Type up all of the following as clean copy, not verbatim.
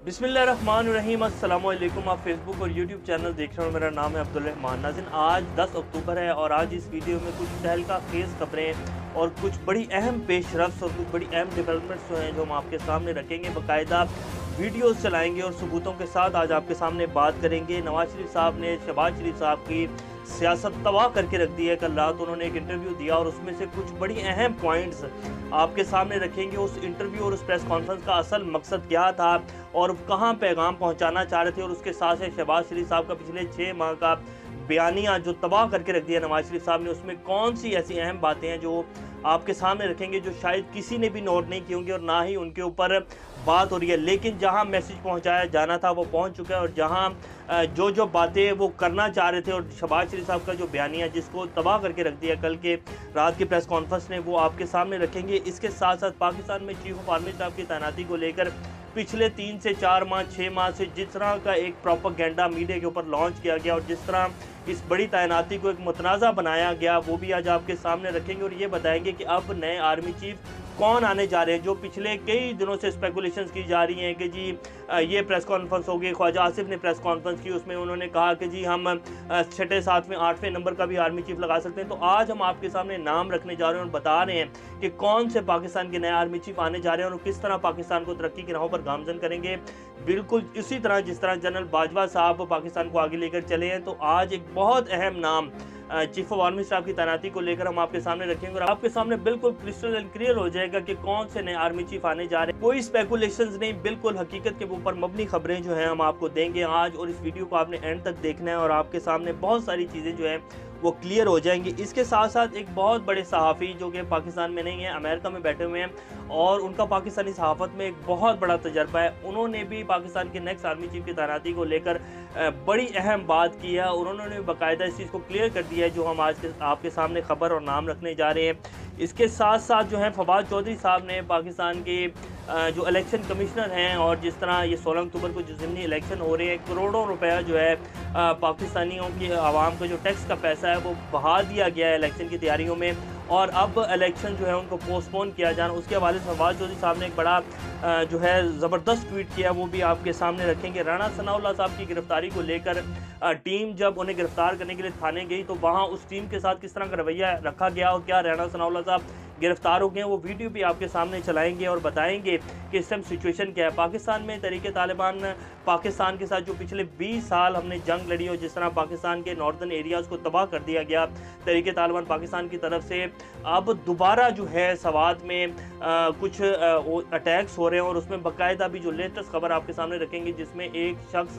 बिस्मिल्लाहिर्रहमानिर्रहीम अस्सलामुअलैकुम। आप फेसबुक और यूट्यूब चैनल देख रहे हो। मेरा नाम है अब्दुल रहमान। नाज़रीन, आज 10 अक्टूबर है और आज इस वीडियो में कुछ तहलका खेज़ खबरें और कुछ बड़ी अहम पेशरफ्त और कुछ बड़ी अहम डेवलपमेंट्स जो हैं जो हम आपके सामने रखेंगे। बाकायदा वीडियोस चलाएंगे और सबूतों के साथ आज आपके सामने बात करेंगे। नवाज शरीफ साहब ने शहबाज शरीफ साहब की सियासत तबाह करके रख दी है। कल रात उन्होंने एक इंटरव्यू दिया और उसमें से कुछ बड़ी अहम पॉइंट्स आपके सामने रखेंगे। उस इंटरव्यू और उस प्रेस कॉन्फ्रेंस का असल मकसद क्या था और कहां पैगाम पहुंचाना चाह रहे थे, और उसके साथ साथ शहबाज शरीफ साहब का पिछले 6 माह का बयानिया जो तबाह करके रख दिया नवाज शरीफ साहब ने, उसमें कौन सी ऐसी अहम बातें हैं जो आपके सामने रखेंगे जो शायद किसी ने भी नोट नहीं की होंगी और ना ही उनके ऊपर बात हो रही है। लेकिन जहां मैसेज पहुंचाया जाना था वो पहुंच चुका है और जहां जो बातें वो करना चाह रहे थे और शहबाज शरीफ साहब का जो बयानिया जिसको तबाह करके रख दिया कल के रात की प्रेस कॉन्फ्रेंस ने, वो आपके सामने रखेंगे। इसके साथ साथ पाकिस्तान में चीफ ऑफ आर्मी स्टाफ की तैनाती को लेकर पिछले 3 से 4 माह 6 माह से जिस तरह का एक प्रोपेगेंडा मीडिया के ऊपर लॉन्च किया गया और जिस तरह इस बड़ी तैनाती को एक मुतनाज़ा बनाया गया, वो भी आज आपके सामने रखेंगे और ये बताएंगे कि अब नए आर्मी चीफ कौन आने जा रहे हैं। जो पिछले कई दिनों से स्पेकुलेशंस की जा रही हैं कि जी ये प्रेस कॉन्फ्रेंस होगी। ख्वाजा आसिफ ने प्रेस कॉन्फ्रेंस की, उसमें उन्होंने कहा कि जी हम 6ठे 7वें 8वें नंबर का भी आर्मी चीफ लगा सकते हैं। तो आज हम आपके सामने नाम रखने जा रहे हैं और बता रहे हैं कि कौन से पाकिस्तान के नए आर्मी चीफ आने जा रहे हैं और किस तरह पाकिस्तान को तरक्की की राहों पर गामजन करेंगे। बिल्कुल इसी तरह जिस तरह जनरल बाजवा साहब पाकिस्तान को आगे लेकर चले हैं, तो आज एक बहुत अहम नाम चीफ ऑफ आर्मी स्टाफ की तैनाती को लेकर हम आपके सामने रखेंगे और आपके सामने बिल्कुल क्रिस्टल क्लियर हो जाएगा कि कौन से नए आर्मी चीफ आने जा रहे हैं। कोई स्पेकुलेशंस नहीं, बिल्कुल हकीकत के ऊपर मबनी खबरें जो हैं हम आपको देंगे आज, और इस वीडियो को आपने एंड तक देखना है और आपके सामने बहुत सारी चीज़ें जो हैं वो क्लियर हो जाएंगी। इसके साथ साथ एक बहुत बड़े सहाफ़ी जो कि पाकिस्तान में नहीं है, अमेरिका में बैठे हुए हैं और उनका पाकिस्तानी सहाफ़त में एक बहुत बड़ा तजर्बा है, उन्होंने भी पाकिस्तान के नेक्स्ट आर्मी चीफ की तैनाती को लेकर बड़ी अहम बात की है। उन्होंने बाकायदा इस चीज़ को क्लियर कर दिया है जो हम आज आपके सामने खबर और नाम रखने जा रहे हैं। इसके साथ साथ जो है फवाद चौधरी साहब ने पाकिस्तान के जो इलेक्शन कमिश्नर हैं और जिस तरह ये 16 अक्टूबर को जो ज़िमनी इलेक्शन हो रहे हैं, करोड़ों रुपया जो है पाकिस्तानियों की आवाम का जो टैक्स का पैसा है वो बहा दिया गया है इलेक्शन की तैयारियों में, और अब इलेक्शन जो है उनको पोस्टपोन किया जाना। उसके हवाले से फवाद चौधरी साहब ने एक बड़ा जो है ज़बरदस्त ट्वीट किया, वो भी आपके सामने रखेंगे। राणा सनाउल्लाह साहब की गिरफ्तारी को लेकर टीम जब उन्हें गिरफ्तार करने के लिए थाने गई तो वहाँ उस टीम के साथ किस तरह का रवैया रखा गया और क्या राणा सनाउल्लाह साहब गिरफ्तार हो गए, वो वीडियो भी आपके सामने चलाएंगे और बताएंगे कि इस टाइम सिचुएशन क्या है पाकिस्तान में। तरीके तालिबान पाकिस्तान के साथ जो पिछले 20 साल हमने जंग लड़ी और जिस तरह पाकिस्तान के नॉर्दर्न एरियाज़ को तबाह कर दिया गया तरीके तालिबान पाकिस्तान की तरफ से, अब दोबारा जो है सवात में कुछ अटैक्स हो रहे हैं और उसमें बाकायदा भी जो लेटेस्ट खबर आपके सामने रखेंगे जिसमें एक शख्स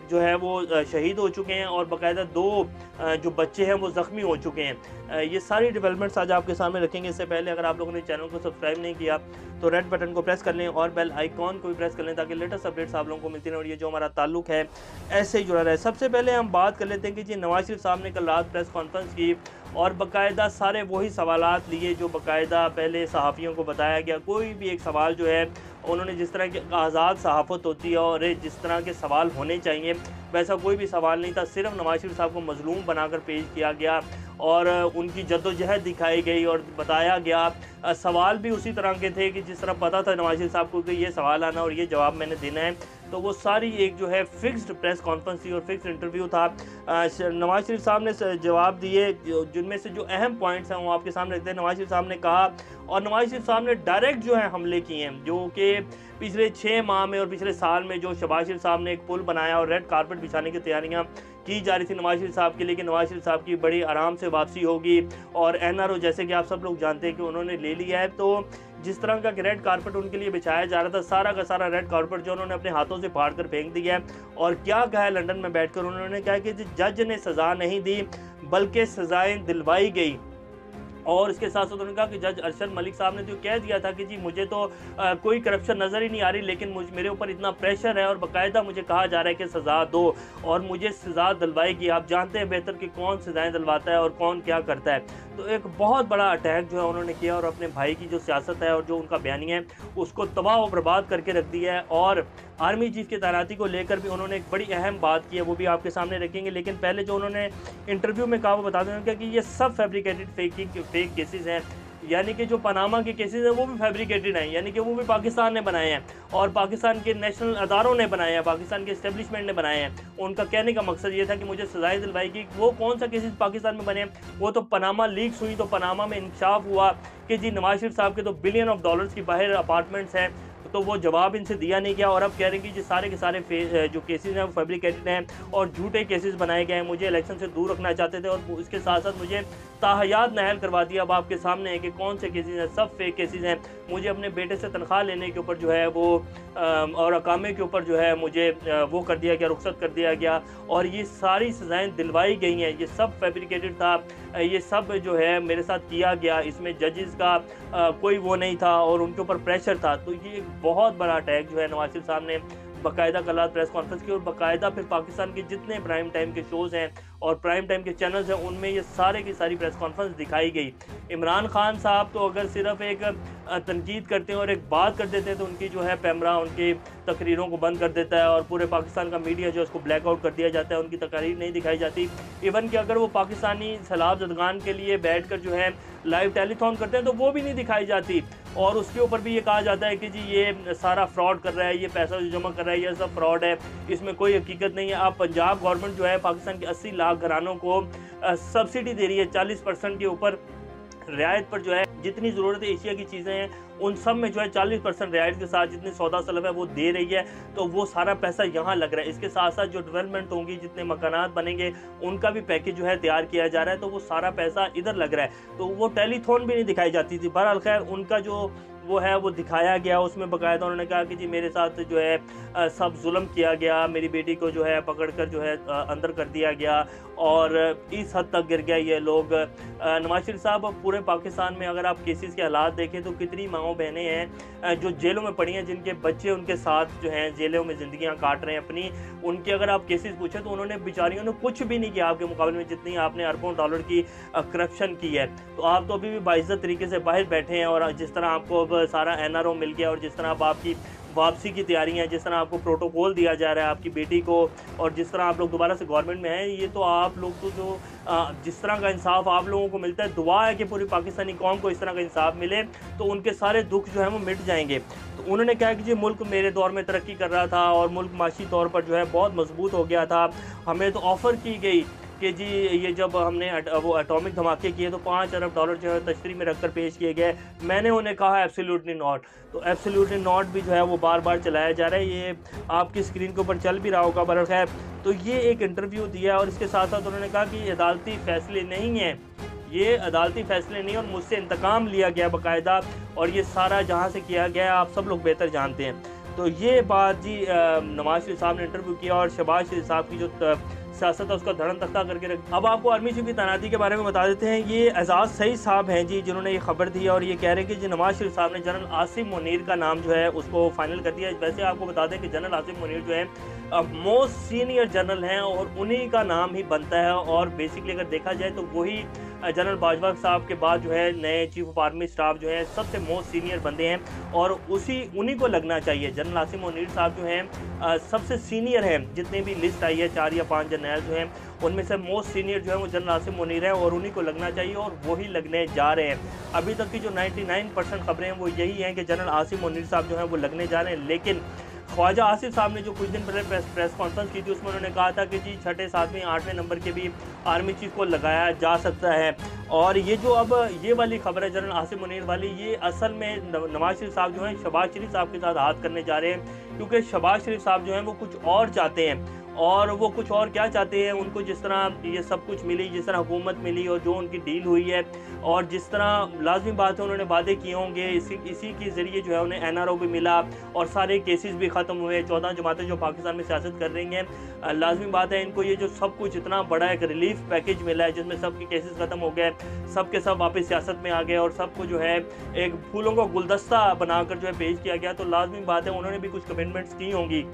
जो है वो शहीद हो चुके हैं और बाकायदा 2 जो बच्चे हैं वो ज़ख्मी हो चुके हैं। ये सारी डेवलपमेंट्स आज आपके सामने रखेंगे। इससे पहले अगर आप लोगों ने चैनल को सब्सक्राइब नहीं किया तो रेड बटन को प्रेस कर लें और बेल आइकॉन को भी प्रेस कर लें ताकि लेटेस्ट अपडेट्स आप लोगों को मिलती रहें और ये जो हमारा ताल्लुक है ऐसे ही जुड़ा रहे। सबसे पहले हम बात कर लेते हैं कि जी नवाज शरीफ साहब ने कल रात प्रेस कॉन्फ्रेंस की और बाकायदा सारे वही सवालात लिए जो बाकायदा पहले सहाफ़ियों को बताया गया। कोई भी एक सवाल जो है उन्होंने जिस तरह की आज़ाद सहाफ़त होती है और जिस तरह के सवाल होने चाहिए वैसा कोई भी सवाल नहीं था। सिर्फ नवाज शरीफ साहब को मजलूम बनाकर पेश किया गया और उनकी जद्दोजहद दिखाई गई और बताया गया। सवाल भी उसी तरह के थे कि जिस तरह पता था नवाज शरीफ साहब को कि ये सवाल आना और ये जवाब मैंने देना है, तो वो सारी एक जो है फिक्स्ड प्रेस कॉन्फ्रेंस थी और फिक्स्ड इंटरव्यू था। नवाज शरीफ साहब ने जवाब दिए जिनमें से जो अहम पॉइंट्स हैं वो आपके सामने रखते हैं। नवाज शरीफ साहब ने कहा और नवाज शरीफ साहब ने डायरेक्ट जो है हमले किए हैं जो कि पिछले 6 माह में और पिछले साल में जो शहबाज शरीफ साहब ने एक पुल बनाया और रेड कारपेट बिछाने की तैयारियां की जा रही थी नवाज शरीफ साहब की, लेकिन नवाज शरीफ साहब की बड़ी आराम से वापसी होगी और NRO जैसे कि आप सब लोग जानते हैं कि उन्होंने ले लिया है। तो जिस तरह का रेड कारपेट उनके लिए बिछाया जा रहा था, सारा का सारा रेड कारपेट जो उन्होंने अपने हाथों से फाड़ कर फेंक दिया है। और क्या कहा है लंदन में बैठकर, उन्होंने कहा कि जज ने सज़ा नहीं दी बल्कि सज़ाएं दिलवाई गई। और इसके साथ साथ उन्होंने कहा कि जज अरशद मलिक साहब ने जो कह दिया था कि जी मुझे तो कोई करप्शन नज़र ही नहीं आ रही, लेकिन मेरे ऊपर इतना प्रेशर है और बाकायदा मुझे कहा जा रहा है कि सज़ा दो और मुझे सज़ा दिलवाएगी। आप जानते हैं बेहतर कि कौन सज़ाएं दिलवाता है और कौन क्या करता है। तो एक बहुत बड़ा अटैक जो है उन्होंने किया और अपने भाई की जो सियासत है और जो उनका बयानी है उसको तबाह और बर्बाद करके रख दिया है। और आर्मी चीफ की तैनाती को लेकर भी उन्होंने एक बड़ी अहम बात की है, वो भी आपके सामने रखेंगे। लेकिन पहले जो उन्होंने इंटरव्यू में कहा वो बता दें कि ये सब फैब्रिकेटेड फेक केसेस हैं, यानी कि जो पनामा के केसेस हैं वो भी फैब्रिकेटेड हैं, यानी कि वो भी पाकिस्तान ने बनाए हैं और पाकिस्तान के नेशनल अदारों ने बनाए हैं, पाकिस्तान के इस्टेब्लिशमेंट ने बनाए हैं। उनका कहने का मकसद ये था कि मुझे सजाएं दिलवाई कि वो कौन सा केसेस पाकिस्तान में बने हैं, वो तो पनामा लीक्स हुई तो पनामा में इंकशाफ हुआ कि जी नवाज शरीफ साहब के तो बिलियन ऑफ डॉलर्स की बाहर अपार्टमेंट्स हैं, तो वो जवाब इनसे दिया नहीं गया और अब कह रहे हैं कि सारे के सारे जो केसेस हैं वो फैब्रिकेटेड हैं और झूठे केसेस बनाए गए हैं, मुझे इलेक्शन से दूर रखना चाहते थे और इसके साथ साथ मुझे ताहयात नाहल करवा दिया। अब आपके सामने है कि कौन से केसेस हैं, सब फेक केसेस हैं। मुझे अपने बेटे से तनख्वाह लेने के ऊपर जो है वो और अकामे के ऊपर जो है मुझे वो कर दिया गया, रुख्सत कर दिया गया और ये सारी सज़ाएँ दिलवाई गई हैं, ये सब फैब्रिकेटेड था, ये सब जो है मेरे साथ किया गया, इसमें जजेस का कोई वो नहीं था और उनके ऊपर प्रेशर था। तो ये बहुत बड़ा अटैक जो है नवाज शरीफ साहब ने बाकायदा कल प्रेस कॉन्फ्रेंस की और बाकायदा फिर पाकिस्तान के जितने प्राइम टाइम के शोज़ हैं और प्राइम टाइम के चैनल्स हैं उनमें ये सारे की सारी प्रेस कॉन्फ्रेंस दिखाई गई। इमरान खान साहब तो अगर सिर्फ एक तनकीद करते हैं और एक बात कर देते हैं तो उनकी जो है पैमरा उनकी तकरीरों को बंद कर देता है और पूरे पाकिस्तान का मीडिया जो है उसको ब्लैकआउट कर दिया जाता है, उनकी तकरीर नहीं दिखाई जाती। इवन कि अगर वो पाकिस्तानी सैलाब ज़दगान के लिए बैठ कर जो है लाइव टेलीथॉन करते हैं तो वो भी नहीं दिखाई जाती और उसके ऊपर भी ये कहा जाता है कि जी ये सारा फ्रॉड कर रहा है, ये पैसा जो जमा कर रहा है ये सब फ्रॉड है, इसमें कोई हकीकत नहीं है। आप पंजाब गवर्नमेंट जो है पाकिस्तान के 80 लाख घरानों को सब्सिडी दे रही है, 40% के ऊपर रियायत पर जो है जितनी ज़रूरत है एशिया की चीज़ें हैं उन सब में जो है 40% रियायत के साथ जितनी सौदा सलब है वो दे रही है, तो वो सारा पैसा यहाँ लग रहा है। इसके साथ साथ जो डेवलपमेंट होंगी, जितने मकानात बनेंगे उनका भी पैकेज जो है तैयार किया जा रहा है, तो वो सारा पैसा इधर लग रहा है। तो वो टेलीथॉन भी नहीं दिखाई जाती थी। बहरहाल खैर उनका जो वो है वो दिखाया गया, उसमें बाकायदा उन्होंने कहा कि जी मेरे साथ जो है सब जुल्म किया गया, मेरी बेटी को जो है पकड़ कर जो है अंदर कर दिया गया और इस हद तक गिर गया ये लोग। नवाज शरीफ साहब पूरे पाकिस्तान में अगर आप केसेस के हालात देखें तो कितनी माओ बहनें हैं जो जेलों में पड़ी हैं, जिनके बच्चे उनके साथ जो हैं जेलों में ज़िंदगियां काट रहे हैं अपनी, उनके अगर आप केसेस पूछें तो उन्होंने बेचारियों ने कुछ भी नहीं किया आपके मुकाबले में, जितनी आपने अरबों डॉलर की करप्शन की है। तो आप तो अभी भी बाइज्जत तरीके से बाहर बैठे हैं और जिस तरह आपको अब सारा NRO मिल गया और जिस तरह अब आपकी वापसी की तैयारी है, जिस तरह आपको प्रोटोकॉल दिया जा रहा है आपकी बेटी को और जिस तरह आप लोग दोबारा से गवर्नमेंट में हैं, ये तो आप लोग तो जो जिस तरह का इंसाफ आप लोगों को मिलता है, दुआ है कि पूरी पाकिस्तानी कौम को इस तरह का इंसाफ मिले तो उनके सारे दुख जो है वो मिट जाएंगे। तो उन्होंने कहा कि जी मुल्क मेरे दौर में तरक्की कर रहा था और मुल्क माशी तौर पर जो है बहुत मजबूत हो गया था, हमें तो ऑफ़र की गई कि जी ये जब हमने वो एटॉमिक धमाके किए तो 5 अरब डॉलर जो है तशरी में रखकर पेश किए गए। मैंने उन्हें कहा एब्सोल्युटली नॉट, तो एब्सोल्युटली नॉट भी जो है वो बार बार चलाया जा रहा है, ये आपकी स्क्रीन के ऊपर चल भी रहा होगा। बहरहाल खैर तो ये एक इंटरव्यू दिया और इसके साथ साथ उन्होंने कहा कि ये अदालती फैसले नहीं हैं, ये अदालती फैसले नहीं और मुझसे इंतकाम लिया गया बाकायदा और ये सारा जहाँ से किया गया आप सब लोग बेहतर जानते हैं। तो ये बात जी नवाज शरीफ साहब ने इंटरव्यू किया और शहबाज शरीफ साहब की जो सियासत है उसका धड़न तख्ता करके रख। अब आपको आर्मी चीफ की तैनाती के बारे में बता देते हैं। ये एजाज सईद साहब हैं जी जिन्होंने ये खबर दी और ये कह रहे हैं कि जी नवाज शरीफ साहब ने जनरल आसिम मुनीर का नाम जो है उसको फाइनल कर दिया। वैसे आपको बता दें कि जनरल आसिम मुनीर जो है मोस्ट सीनियर जनरल हैं और उन्हीं का नाम ही बनता है और बेसिकली अगर देखा जाए तो वही जनरल बाजवा साहब के बाद जो है नए चीफ ऑफ आर्मी स्टाफ जो है सबसे मोस्ट सीनियर बंदे हैं और उन्हीं को लगना चाहिए। जनरल आसिम मुनीर साहब जो हैं सबसे सीनियर हैं, जितने भी लिस्ट आई है 4 या 5 जनरल जो हैं उनमें से मोस्ट सीनियर जो है वो जनरल आसिम मुनीर है और उन्हीं को लगना चाहिए और वही लगने जा रहे हैं। अभी तक की जो 99% खबरें हैं वो यही हैं कि जनरल आसिम मुनीर साहब जो हैं वो लगने जा रहे हैं। लेकिन ख्वाजा आसिफ साहब ने जो कुछ दिन पहले प्रेस कॉन्फ्रेंस की थी उसमें उन्होंने कहा था कि जी 6, 7, 8वें नंबर के भी आर्मी चीफ को लगाया जा सकता है। और ये जो अब ये वाली खबर है जनरल आसिम मुनीर वाली, ये असल में नवाज शरीफ साहब जो हैं शहबाज शरीफ साहब के साथ हाथ करने जा रहे हैं, क्योंकि शहबाज शरीफ साहब जो हैं वो कुछ और चाहते हैं। और वो कुछ और क्या चाहते हैं, उनको जिस तरह ये सब कुछ मिली, जिस तरह हुकूमत मिली और जो उनकी डील हुई है और जिस तरह लाजमी बात है उन्होंने वादे किए होंगे, इसी के ज़रिए जो है उन्हें NRO भी मिला और सारे केसेस भी ख़त्म हुए। 14 जमातें जो पाकिस्तान में सियासत कर रही हैं, लाजमी बात है इनको ये जो सब कुछ इतना बड़ा एक रिलीफ पैकेज मिला है जिसमें सबके केसेस ख़त्म हो गए, सब के सब वापस सियासत में आ गए और सबको जो है एक फूलों का गुलदस्ता बनाकर जो है पेश किया गया। तो लाजमी बात है उन्होंने भी कुछ कमिटमेंट्स की होंगी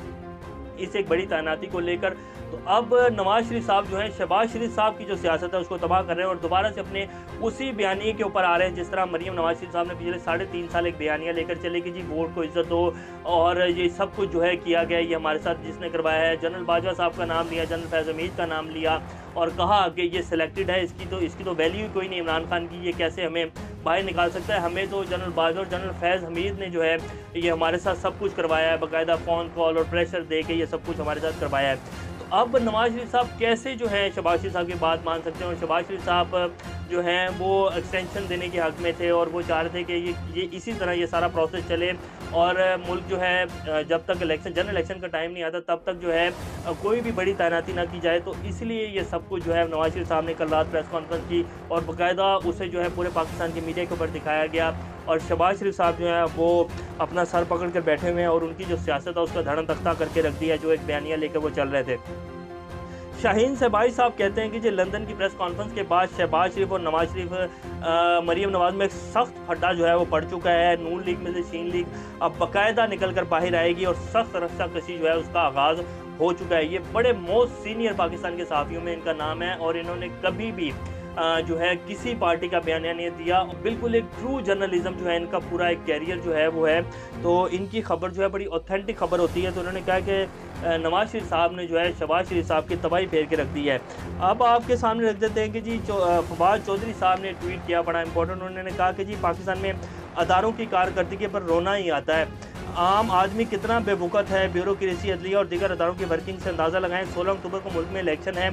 इस एक बड़ी तैनाती को लेकर। तो अब नवाज शरीफ साहब जो है शहबाज शरीफ साहब की जो सियासत है उसको तबाह कर रहे हैं और दोबारा से अपने उसी बयानिए के ऊपर आ रहे हैं जिस तरह मरीम नवाज शरीफ साहब ने पिछले 3.5 साल एक बयानिया लेकर चले कि जी वोट को इज्जत दो और ये सब कुछ जो है किया गया, ये हमारे साथ जिसने करवाया है। जनरल बाजवा साहब का नाम लिया, जनरल फैज़ हमीद का नाम लिया और कहा कि ये सिलेक्टेड है, इसकी तो वैल्यू कोई नहीं इमरान खान की, ये कैसे हमें बाहर निकाल सकता है। हमें तो जनरल बाजवा और जनरल फैज़ हमीद ने जो है ये हमारे साथ सब कुछ करवाया है, बाकायदा फ़ोन कॉल और प्रेशर दे के ये सब कुछ हमारे साथ करवाया है। तो अब नवाज़ शरीफ साहब कैसे जो है शहबाज शरीफ साहब की बात मान सकते हैं, और शहबाज शरीफ साहब जो हैं वो एक्सटेंशन देने के हक़ में थे और वो चाह रहे थे कि ये इसी तरह ये सारा प्रोसेस चले और मुल्क जो है जब तक जनरल इलेक्शन का टाइम नहीं आता तब तक जो है कोई भी बड़ी तैनाती ना की जाए। तो इसलिए ये सब कुछ जो है नवाज़ शरीफ साहब ने कल रात प्रेस कॉन्फ्रेंस की और बाकायदा उसे जो है पूरे पाकिस्तान की मीडिया के ऊपर दिखाया गया, और शहबाज शरीफ साहब जो है वो अपना सर पकड़ कर बैठे हुए हैं और उनकी जो सियासत है उसका धड़न तख्ता करके रख दिया, जो एक बयानिया लेकर वो चल रहे थे। शाहीन शहबाज साहब कहते हैं कि जो लंदन की प्रेस कॉन्फ्रेंस के बाद शहबाज शरीफ और नवाज शरीफ मरीम नवाज में एक सख्त फड्डा जो है वो पड़ चुका है। नून लीग में से शीन लीग अब बाकायदा निकल कर बाहर आएगी और सख्त रस्साकशी जो है उसका आगाज़ हो चुका है। ये बड़े मोस्ट सीनियर पाकिस्तान के सहाफ़ियों में इनका नाम है और इन्होंने कभी भी जो है किसी पार्टी का बयानिया नहीं दिया। बिल्कुल एक ट्रू जर्नलिज्म जो है इनका पूरा एक कैरियर जो है वो है, तो इनकी खबर जो है बड़ी ऑथेंटिक खबर होती है। तो उन्होंने कहा कि नवाज शरीफ साहब ने जो है शहबाज शरीफ साहब की तबाही फेर के रख दी है। अब आपके सामने रख देते हैं कि जी फवाद चौधरी साहब ने ट्वीट किया बड़ा इंपॉर्टेंट। उन्होंने कहा कि जी पाकिस्तान में अदारों की कारकर्दगी पर रोना ही आता है। आम आदमी कितना बेवकूफ़ है। ब्यूरोक्रेसी, अदलिया और दीगर अदारों की वर्किंग से अंदाज़ा लगाएं। 16 अक्टूबर को मुल्क में इलेक्शन है,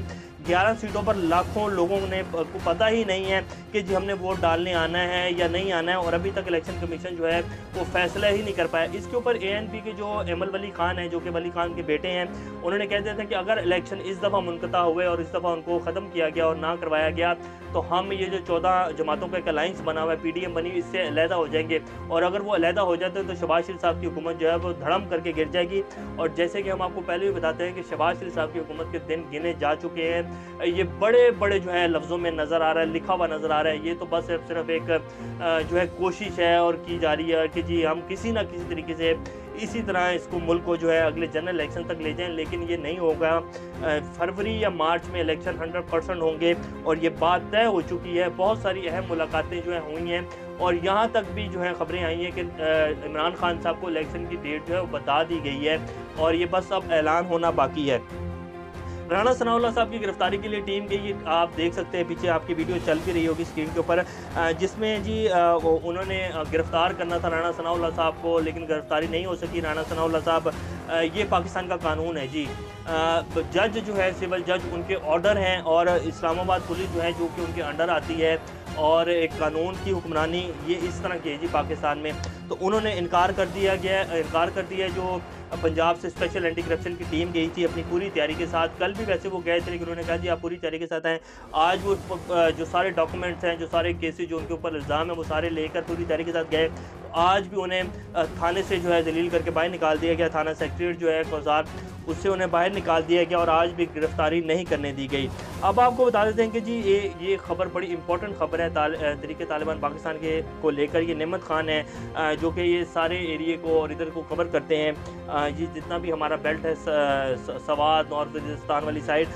11 सीटों पर लाखों लोगों ने को पता ही नहीं है कि जी हमने वोट डालने आना है या नहीं आना है, और अभी तक इलेक्शन कमीशन जो है वो फैसला ही नहीं कर पाया। इसके ऊपर ANP के जो एमल वली खान हैं, जो कि वली खान के बेटे हैं, उन्होंने कह दिया था कि अगर इलेक्शन इस दफ़ा मुनक़ता हुए और इस दफ़ा उनको ख़त्म किया गया और ना करवाया गया तो हम ये जो 14 जमातों का एक अलाइंस बना हुआ है, PDM बनी, इससे अलहदा हो जाएंगे, और अगर वो अलहदा हो जाते तो शहबाज शरीफ साहब की हुकूमत जो है वो धड़म करके गिर जाएगी। और जैसे कि हम आपको पहले भी बताते हैं कि शहबाज शरीफ साहब की हुकूमत के दिन गिने जा चुके हैं। ये बड़े बड़े जो है लफ्ज़ों में नज़र आ रहा है, लिखा हुआ नज़र आ रहा है। ये तो बस सिर्फ एक जो है कोशिश है और की जा रही है कि जी हम किसी ना किसी तरीके से इसी तरह इसको मुल्क को जो है अगले जनरल इलेक्शन तक ले जाएं, लेकिन ये नहीं होगा। फरवरी या मार्च में इलेक्शन 100% होंगे और ये बात तय हो चुकी है। बहुत सारी अहम मुलाकातें जो है हुई हैं और यहाँ तक भी जो है खबरें आई हैं कि इमरान खान साहब को इलेक्शन की डेट जो है वो बता दी गई है और ये बस अब ऐलान होना बाकी है। राणा सनाउल्लाह साहब की गिरफ्तारी के लिए टीम गई, आप देख सकते हैं पीछे आपकी वीडियो चल भी रही होगी स्क्रीन के ऊपर, जिसमें जी उन्होंने गिरफ्तार करना था राणा सनाउल्लाह साहब को, लेकिन गिरफ्तारी नहीं हो सकी। राणा सनाउल्लाह साहब, ये पाकिस्तान का कानून है जी, जज जो है सिविल जज उनके ऑर्डर हैं और इस्लामाबाद पुलिस जो है जो कि उनके अंडर आती है और एक कानून की हुक्मरानी ये इस तरह की है जी पाकिस्तान में। तो उन्होंने इनकार कर दिया जो पंजाब से स्पेशल एंटी करप्शन की टीम गई थी अपनी पूरी तैयारी के साथ। कल भी वैसे वो गए थे लेकिन उन्होंने कहा जी आप पूरी तैयारी के साथ आएँ। आज वो जो सारे डॉक्यूमेंट्स हैं, जो सारे केसेस जो उनके ऊपर इल्ज़ाम है, वो सारे लेकर पूरी तैयारी के साथ गए। आज भी उन्हें थाने से जो है दलील करके बाहर निकाल दिया गया। थाना सेक्रेटरीट जो है कोसार, उससे उन्हें बाहर निकाल दिया गया और आज भी गिरफ्तारी नहीं करने दी गई। अब आपको बता देते हैं कि जी ये खबर बड़ी इंपॉर्टेंट खबर है तहरीक तालिबान पाकिस्तान के को लेकर। ये नेमत खान है जो कि ये सारे एरिए को और इधर को कवर करते हैं। ये जितना भी हमारा बेल्ट है सवात नॉर्थ वजीरिस्तान वाली साइड,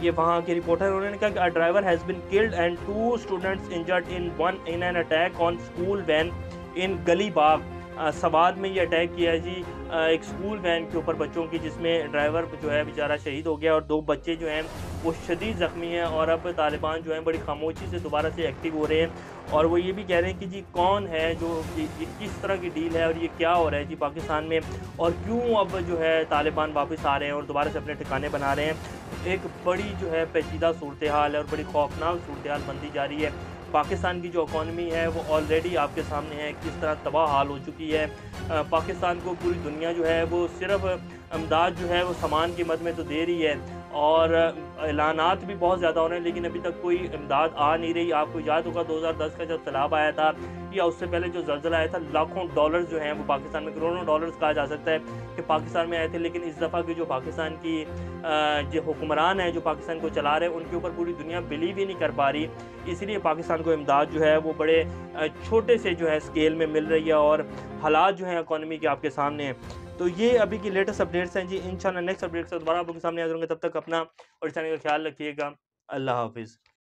ये वहाँ के रिपोर्टर, उन्होंने कहा कि driver has been killed and 2 students injured in an attack on school van इन गली बाग। सवाद में ये अटैक किया है जी एक स्कूल वैन के ऊपर बच्चों की, जिसमें ड्राइवर जो है बेचारा शहीद हो गया और 2 बच्चे जो हैं वो शदीद ज़ख्मी हैं। और अब तालिबान जो हैं बड़ी खामोशी से दोबारा से एक्टिव हो रहे हैं और वो ये भी कह रहे हैं कि जी कौन है जो ये किस तरह की डील है और ये क्या हो रहा है जी पाकिस्तान में, और क्यों अब जो है तालिबान वापस आ रहे हैं और दोबारा से अपने ठिकाने बना रहे हैं। एक बड़ी जो है पेचीदा सूरत हाल है और बड़ी खौफनाक सूरत हाल बनती जा रही है। पाकिस्तान की जो इकॉनमी है वो ऑलरेडी आपके सामने है, किस तरह तबाह हाल हो चुकी है। पाकिस्तान को पूरी दुनिया जो है वो सिर्फ इमदाद जो है वो सामान की मद में तो दे रही है और ऐलानात भी बहुत ज़्यादा हो रहे हैं, लेकिन अभी तक कोई इमदाद आ नहीं रही। आपको याद होगा 2010 का जब सैलाब आया था या उससे पहले जो ज़लज़ला आया था, लाखों डॉलर्स जो हैं वो पाकिस्तान में, करोड़ों डॉलर्स कहा जा सकता है कि पाकिस्तान में आए थे। लेकिन इस दफ़ा की जो पाकिस्तान की जो हुक्मरान है जो पाकिस्तान को चला रहे हैं, उनके ऊपर पूरी दुनिया बिलीव ही नहीं कर पा रही। इसलिए पाकिस्तान को इमदाद जो है वो बड़े छोटे से जो है स्केल में मिल रही है और हालात जो हैं इकॉनमी के आपके सामने हैं। तो ये अभी की लेटेस्ट अपडेट्स हैं जी। इंशाल्लाह नेक्स्ट अपडेट से दोबारा आपके सामने हाज़िर होंगे। तब तक अपना और चैनल का ख्याल रखिएगा। अल्लाह हाफ़िज़।